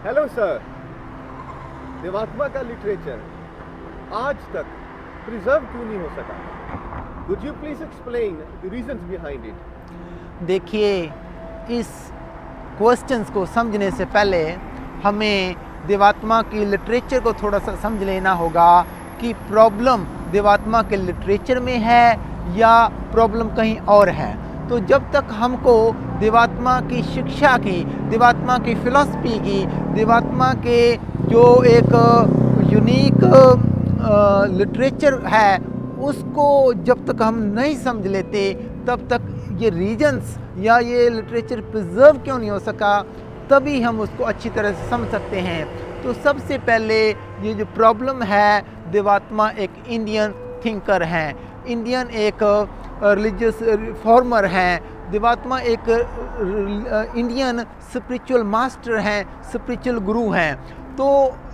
Hello sir. देवात्मा का literature आज तक प्रिजर्व क्यों नहीं हो सका? Would you please explain the reasons behind it? देखिए, इस क्वेश्चंस को समझने से पहले हमें देवात्मा की लिटरेचर को थोड़ा सा समझ लेना होगा कि प्रॉब्लम देवात्मा के लिटरेचर में है या प्रॉब्लम कहीं और है। तो जब तक हमको देवात्मा की शिक्षा की, देवात्मा की फ़िलॉसफी की, देवात्मा के जो एक यूनिक लिटरेचर है उसको जब तक हम नहीं समझ लेते, तब तक ये रीजंस या ये लिटरेचर प्रिजर्व क्यों नहीं हो सका, तभी हम उसको अच्छी तरह से समझ सकते हैं। तो सबसे पहले ये जो प्रॉब्लम है, देवात्मा एक इंडियन थिंकर हैं, इंडियन एक रिलीजियस रिफॉर्मर हैं, देवात्मा एक इंडियन स्पिरिचुअल मास्टर हैं, स्पिरिचुअल गुरु हैं। तो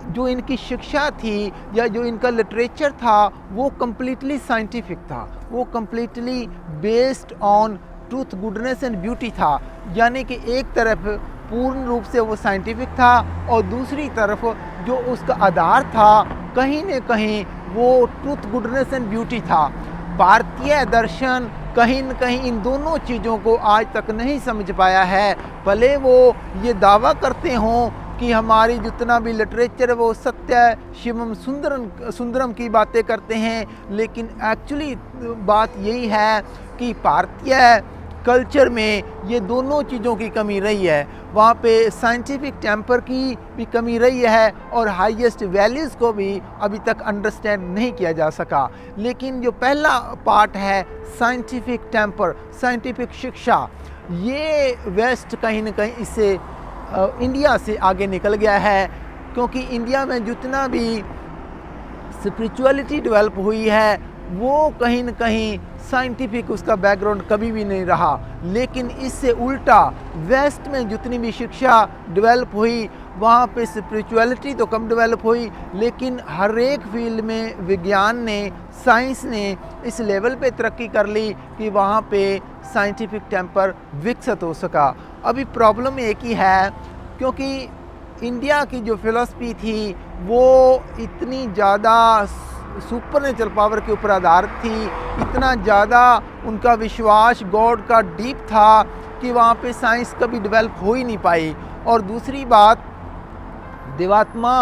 जो इनकी शिक्षा थी या जो इनका लिटरेचर था वो कम्प्लीटली साइंटिफिक था, वो completely based on truth, goodness and beauty था। यानी कि एक तरफ पूर्ण रूप से वो साइंटिफिक था और दूसरी तरफ जो उसका आधार था कहीं न कहीं वो ट्रूथ, गुडनेस एंड ब्यूटी था। भारतीय दर्शन कहीं न कहीं इन दोनों चीज़ों को आज तक नहीं समझ पाया है। भले वो ये दावा करते हों कि हमारी जितना भी लिटरेचर है वो सत्य शिवम सुंदरम की बातें करते हैं, लेकिन एक्चुअली बात यही है कि भारतीय कल्चर में ये दोनों चीज़ों की कमी रही है। वहाँ पे साइंटिफिक टेम्पर की भी कमी रही है और हाईएस्ट वैल्यूज़ को भी अभी तक अंडरस्टैंड नहीं किया जा सका। लेकिन जो पहला पार्ट है साइंटिफिक टेम्पर, साइंटिफिक शिक्षा, ये वेस्ट कहीं न कहीं इससे इंडिया से आगे निकल गया है, क्योंकि इंडिया में जितना भी स्पिरिचुअलिटी डेवलप हुई है वो कहीं न कहीं साइंटिफिक उसका बैकग्राउंड कभी भी नहीं रहा। लेकिन इससे उल्टा वेस्ट में जितनी भी शिक्षा डेवलप हुई वहाँ पे स्पिरिचुअलिटी तो कम डेवलप हुई, लेकिन हर एक फील्ड में विज्ञान ने, साइंस ने इस लेवल पे तरक्की कर ली कि वहाँ पे साइंटिफिक टेम्पर विकसित हो सका। अभी प्रॉब्लम एक ही है, क्योंकि इंडिया की जो फिलॉसफी थी वो इतनी ज़्यादा सुपरनेचुरल पावर के ऊपर आधारित थी, इतना ज़्यादा उनका विश्वास गॉड का डीप था कि वहाँ पे साइंस कभी डेवलप हो ही नहीं पाई। और दूसरी बात, देवात्मा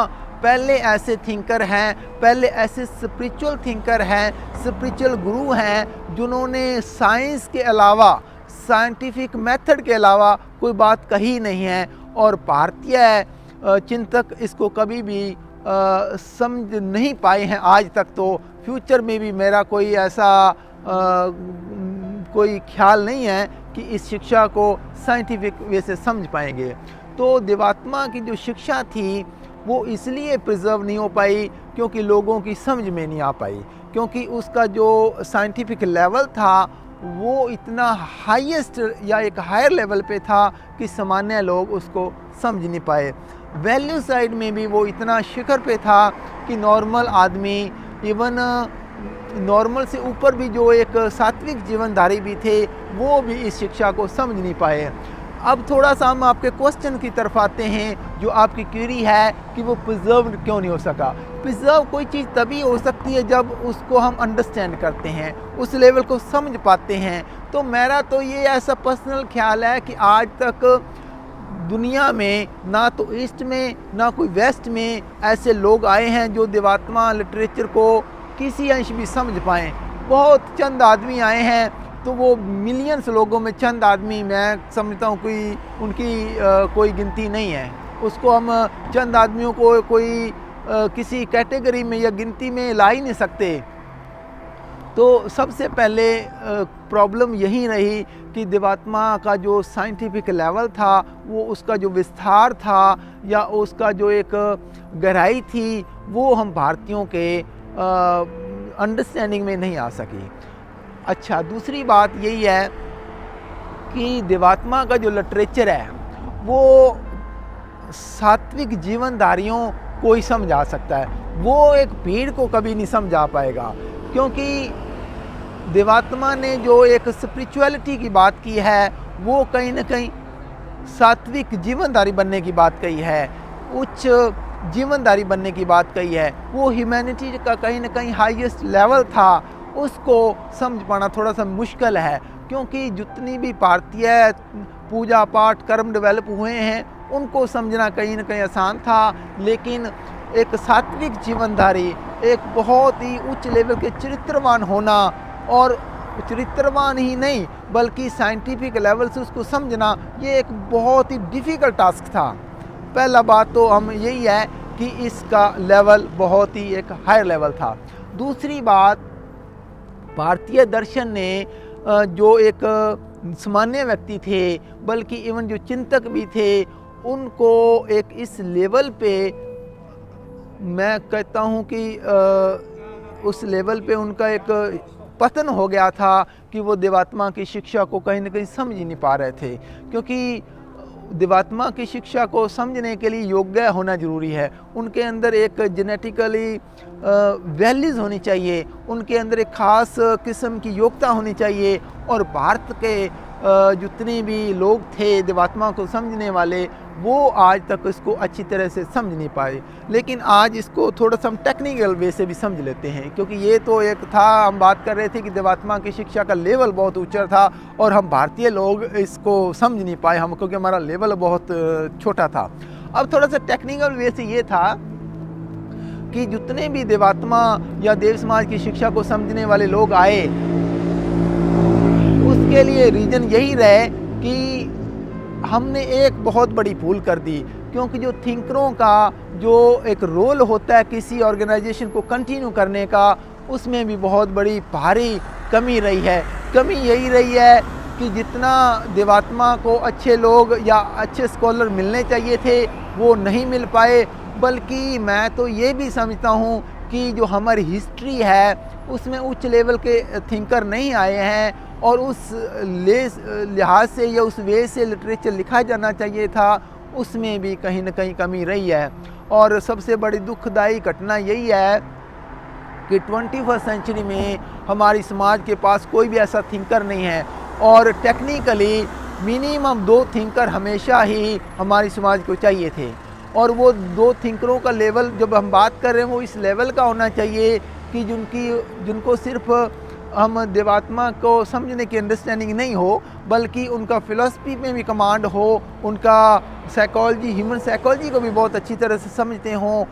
पहले ऐसे थिंकर हैं, पहले ऐसे स्पिरिचुअल थिंकर हैं, स्पिरिचुअल गुरु हैं जिन्होंने साइंस के अलावा, साइंटिफिक मेथड के अलावा कोई बात कही नहीं है। और भारतीय चिंतक इसको कभी भी समझ नहीं पाए हैं आज तक। तो फ्यूचर में भी मेरा कोई ऐसा कोई ख्याल नहीं है कि इस शिक्षा को साइंटिफिक वे से समझ पाएंगे। तो देवात्मा की जो शिक्षा थी वो इसलिए प्रिजर्व नहीं हो पाई क्योंकि लोगों की समझ में नहीं आ पाई, क्योंकि उसका जो साइंटिफिक लेवल था वो इतना हाईएस्ट या एक हायर लेवल पे था कि सामान्य लोग उसको समझ नहीं पाए। वैल्यू साइड में भी वो इतना शिखर पे था कि नॉर्मल आदमी, इवन नॉर्मल से ऊपर भी जो एक सात्विक जीवनधारी भी थे, वो भी इस शिक्षा को समझ नहीं पाए। अब थोड़ा सा हम आपके क्वेश्चन की तरफ आते हैं, जो आपकी क्वेरी है कि वो प्रिजर्व क्यों नहीं हो सका। प्रिजर्व कोई चीज़ तभी हो सकती है जब उसको हम अंडरस्टैंड करते हैं, उस लेवल को समझ पाते हैं। तो मेरा तो ये ऐसा पर्सनल ख्याल है कि आज तक दुनिया में ना तो ईस्ट में ना कोई वेस्ट में ऐसे लोग आए हैं जो देवात्मा लिटरेचर को किसी अंश भी समझ पाएँ। बहुत चंद आदमी आए हैं, तो वो मिलियंस लोगों में चंद आदमी, मैं समझता हूँ कोई उनकी कोई गिनती नहीं है। उसको हम चंद आदमियों को कोई किसी कैटेगरी में या गिनती में ला ही नहीं सकते। तो सबसे पहले प्रॉब्लम यही रही कि देवात्मा का जो साइंटिफिक लेवल था, वो उसका जो विस्तार था या उसका जो एक गहराई थी, वो हम भारतीयों के अंडरस्टैंडिंग में नहीं आ सकी। अच्छा, दूसरी बात यही है कि देवात्मा का जो लिटरेचर है वो सात्विक जीवनधारियों को ही समझा सकता है, वो एक भीड़ को कभी नहीं समझा पाएगा। क्योंकि देवात्मा ने जो एक स्पिरिचुअलिटी की बात की है वो कहीं ना कहीं सात्विक जीवनधारी बनने की बात कही है। उच्च जीवनदारी बनने की बात कही है, वो ह्यूमैनिटी का कहीं ना कहीं हाईएस्ट लेवल था, उसको समझ पाना थोड़ा सा मुश्किल है। क्योंकि जितनी भी भारतीय पूजा पाठ कर्म डेवलप हुए हैं उनको समझना कहीं ना कहीं आसान था, लेकिन एक सात्विक जीवनधारी, एक बहुत ही उच्च लेवल के चरित्रवान होना, और चरित्रवान ही नहीं बल्कि साइंटिफिक लेवल से उसको समझना, ये एक बहुत ही डिफ़िकल्ट टास्क था। पहला बात तो हम यही है कि इसका लेवल बहुत ही एक हायर लेवल था। दूसरी बात, भारतीय दर्शन ने जो एक सामान्य व्यक्ति थे बल्कि इवन जो चिंतक भी थे, उनको एक इस लेवल पे मैं कहता हूँ कि उस लेवल पे उनका एक पतन हो गया था कि वो देवात्मा की शिक्षा को कहीं ना कहीं समझ ही नहीं पा रहे थे। क्योंकि देवात्मा की शिक्षा को समझने के लिए योग्य होना ज़रूरी है, उनके अंदर एक जेनेटिकली वैल्यूज़ होनी चाहिए, उनके अंदर एक ख़ास किस्म की योग्यता होनी चाहिए। और भारत के जितने भी लोग थे देवात्मा को समझने वाले, वो आज तक इसको अच्छी तरह से समझ नहीं पाए। लेकिन आज इसको थोड़ा सा हम टेक्निकल वे से भी समझ लेते हैं, क्योंकि ये तो एक था, हम बात कर रहे थे कि देवात्मा की शिक्षा का लेवल बहुत ऊंचा था और हम भारतीय लोग इसको समझ नहीं पाए, हम क्योंकि हमारा लेवल बहुत छोटा था। अब थोड़ा सा टेक्निकल वे से ये था कि जितने भी देवात्मा या देव समाज की शिक्षा को समझने वाले लोग आए, उसके लिए रीज़न यही रहे कि हमने एक बहुत बड़ी भूल कर दी। क्योंकि जो थिंकरों का जो एक रोल होता है किसी ऑर्गेनाइजेशन को कंटिन्यू करने का, उसमें भी बहुत बड़ी भारी कमी रही है। कमी यही रही है कि जितना देवात्मा को अच्छे लोग या अच्छे स्कॉलर मिलने चाहिए थे वो नहीं मिल पाए। बल्कि मैं तो ये भी समझता हूँ कि जो हमारी हिस्ट्री है उसमें उच्च लेवल के थिंकर नहीं आए हैं, और उस लिहाज से या उस वे से लिटरेचर लिखा जाना चाहिए था, उसमें भी कहीं ना कहीं कमी रही है। और सबसे बड़ी दुखदाई घटना यही है कि 21st सेंचुरी में हमारी समाज के पास कोई भी ऐसा थिंकर नहीं है, और टेक्निकली मिनिमम 2 थिंकर हमेशा ही हमारी समाज को चाहिए थे। और वो 2 थिंकरों का लेवल जब हम बात कर रहे हैं वो इस लेवल का होना चाहिए कि जिनको सिर्फ हम देवात्मा को समझने की अंडरस्टैंडिंग नहीं हो, बल्कि उनका फ़िलासफ़ी में भी कमांड हो, उनका साइकोलॉजी, ह्यूमन साइकोलॉजी को भी बहुत अच्छी तरह से समझते हों,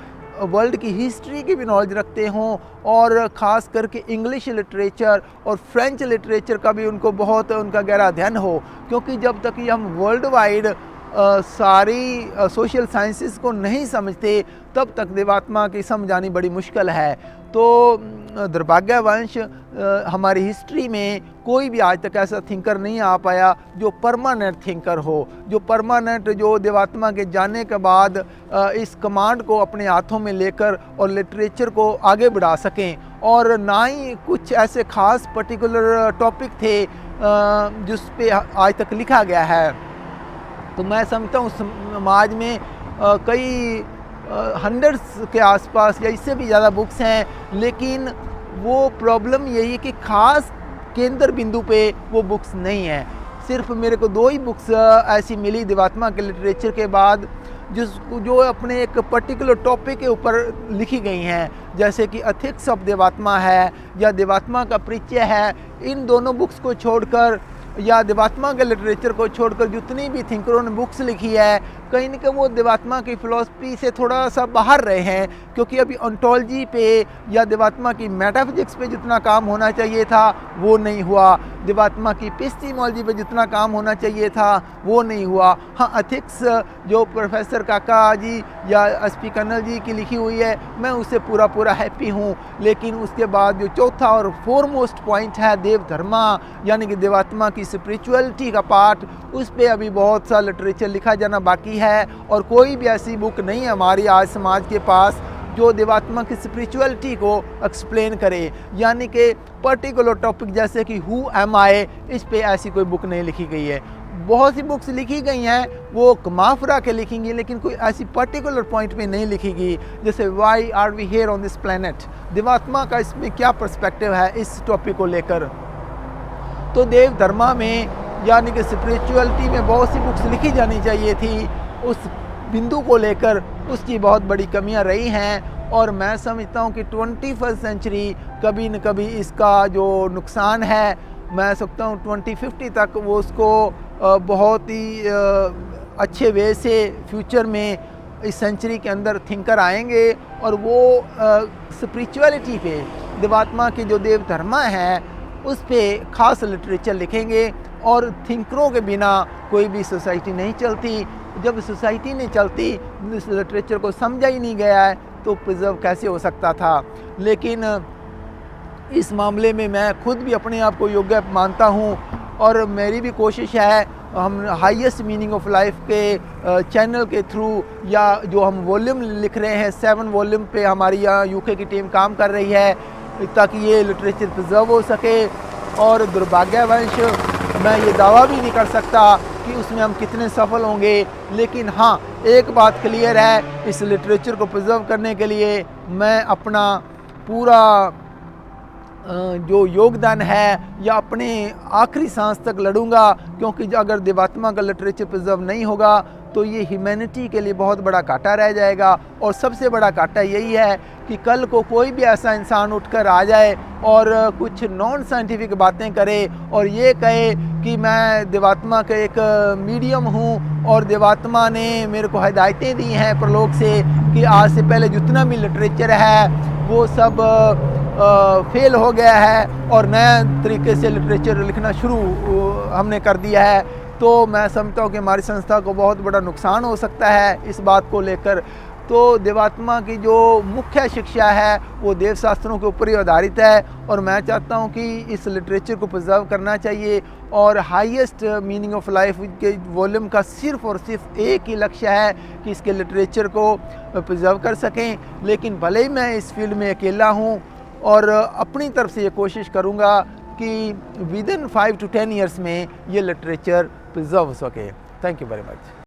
वर्ल्ड की हिस्ट्री की भी नॉलेज रखते हों, और ख़ास करके इंग्लिश लिटरेचर और फ्रेंच लिटरेचर का भी उनको बहुत उनका गहरा अध्ययन हो। क्योंकि जब तक ये हम वर्ल्ड वाइड सारी सोशल साइंसेस को नहीं समझते तब तक देवात्मा की समझ आनी बड़ी मुश्किल है। तो दुर्भाग्यवश हमारी हिस्ट्री में कोई भी आज तक ऐसा थिंकर नहीं आ पाया जो परमानेंट थिंकर हो, जो परमानेंट, जो देवात्मा के जाने के बाद इस कमांड को अपने हाथों में लेकर और लिटरेचर को आगे बढ़ा सकें। और ना ही कुछ ऐसे ख़ास पर्टिकुलर टॉपिक थे जिस पे आज तक लिखा गया है। तो मैं समझता हूँ समाज में कई हंड्रेड्स के आसपास या इससे भी ज़्यादा बुक्स हैं, लेकिन वो प्रॉब्लम यही है कि ख़ास केंद्र बिंदु पे वो बुक्स नहीं हैं। सिर्फ मेरे को 2 ही बुक्स ऐसी मिली देवात्मा के लिटरेचर के बाद जो अपने एक पर्टिकुलर टॉपिक के ऊपर लिखी गई हैं, जैसे कि एथिक्स ऑफ देवात्मा है या देवात्मा का परिचय है। इन दोनों बुक्स को छोड़कर या देवात्मा के लिटरेचर को छोड़कर जितनी भी थिंकरों ने बुक्स लिखी है, कहीं ना कहीं वो देवात्मा की फ़िलासफ़ी से थोड़ा सा बाहर रहे हैं। क्योंकि अभी ऑन्टोलॉजी पे या देवात्मा की मेटाफिजिक्स पे जितना काम होना चाहिए था वो नहीं हुआ, देवात्मा की एपिस्टेमोलॉजी पे जितना काम होना चाहिए था वो नहीं हुआ। हाँ, एथिक्स जो प्रोफेसर काका जी या SP कर्नल जी की लिखी हुई है, मैं उससे पूरा हैप्पी हूँ। लेकिन उसके बाद जो चौथा और फोरमोस्ट पॉइंट है देव धर्मा, यानी कि देवात्मा की स्पिरिचुअलिटी का पार्ट, उस पर अभी बहुत सा लिटरेचर लिखा जाना बाकी है। और कोई भी ऐसी बुक नहीं है हमारी आज समाज के पास जो देवात्मा की स्पिरिचुअलिटी को एक्सप्लेन करे। यानी कि पर्टिकुलर टॉपिक जैसे कि हु एम आई, इस पे ऐसी कोई बुक नहीं लिखी गई है। बहुत सी बुक्स लिखी गई हैं वो कमाफरा के लिखेंगी, लेकिन कोई ऐसी पर्टिकुलर पॉइंट पे नहीं लिखेगी। जैसे why are we here on this planet, देवात्मा का इसमें क्या पर्सपेक्टिव है इस टॉपिक को लेकर। तो देव धर्मा में यानी कि स्पिरिचुअलिटी में बहुत सी बुक्स लिखी जानी चाहिए थी। उस बिंदु को लेकर उसकी बहुत बड़ी कमियां रही हैं। और मैं समझता हूं कि 21st सेंचुरी कभी न कभी इसका जो नुकसान है, मैं समझता हूं 2050 तक वो उसको बहुत ही अच्छे वे से फ्यूचर में इस सेंचुरी के अंदर थिंकर आएंगे और वो स्पिरिचुअलिटी पे, देवात्मा की जो देव धर्मा है उस पे ख़ास लिटरेचर लिखेंगे। और थिंकरों के बिना कोई भी सोसाइटी नहीं चलती। जब सोसाइटी नहीं चलती, इस लिटरेचर को समझा ही नहीं गया है, तो प्रिजर्व कैसे हो सकता था। लेकिन इस मामले में मैं खुद भी अपने आप को योग्य मानता हूँ और मेरी भी कोशिश है, हम हाईएस्ट मीनिंग ऑफ लाइफ के चैनल के थ्रू या जो हम वॉल्यूम लिख रहे हैं, 7 वॉल्यूम पे हमारी यहाँ यूके की टीम काम कर रही है ताकि ये लिटरेचर प्रिजर्व हो सके। और दुर्भाग्यवश मैं ये दावा भी नहीं कर सकता कि उसमें हम कितने सफल होंगे, लेकिन हाँ, एक बात क्लियर है, इस लिटरेचर को प्रिजर्व करने के लिए मैं अपना पूरा जो योगदान है या अपने आखिरी सांस तक लड़ूंगा, क्योंकि अगर देवात्मा का लिटरेचर प्रिजर्व नहीं होगा तो ये ह्यूमैनिटी के लिए बहुत बड़ा घाटा रह जाएगा। और सबसे बड़ा घाटा यही है कि कल को कोई भी ऐसा इंसान उठकर आ जाए और कुछ नॉन साइंटिफिक बातें करे और ये कहे कि मैं देवात्मा का एक मीडियम हूँ और देवात्मा ने मेरे को हिदायतें दी हैं प्रलोक से कि आज से पहले जितना भी लिटरेचर है वो सब फेल हो गया है और नया तरीके से लिटरेचर लिखना शुरू हमने कर दिया है, तो मैं समझता हूँ कि हमारी संस्था को बहुत बड़ा नुकसान हो सकता है इस बात को लेकर। तो देवात्मा की जो मुख्य शिक्षा है वो देव शास्त्रों के ऊपर ही आधारित है और मैं चाहता हूँ कि इस लिटरेचर को प्रिजर्व करना चाहिए। और हाईएस्ट मीनिंग ऑफ लाइफ के वॉल्यूम का सिर्फ और सिर्फ एक ही लक्ष्य है कि इसके लिटरेचर को प्रिजर्व कर सकें। लेकिन भले ही मैं इस फील्ड में अकेला हूँ और अपनी तरफ से ये कोशिश करूँगा कि विदिन 5 to 10 ईयर्स में ये लिटरेचर प्रिजर्व हो सके। Thank you very much.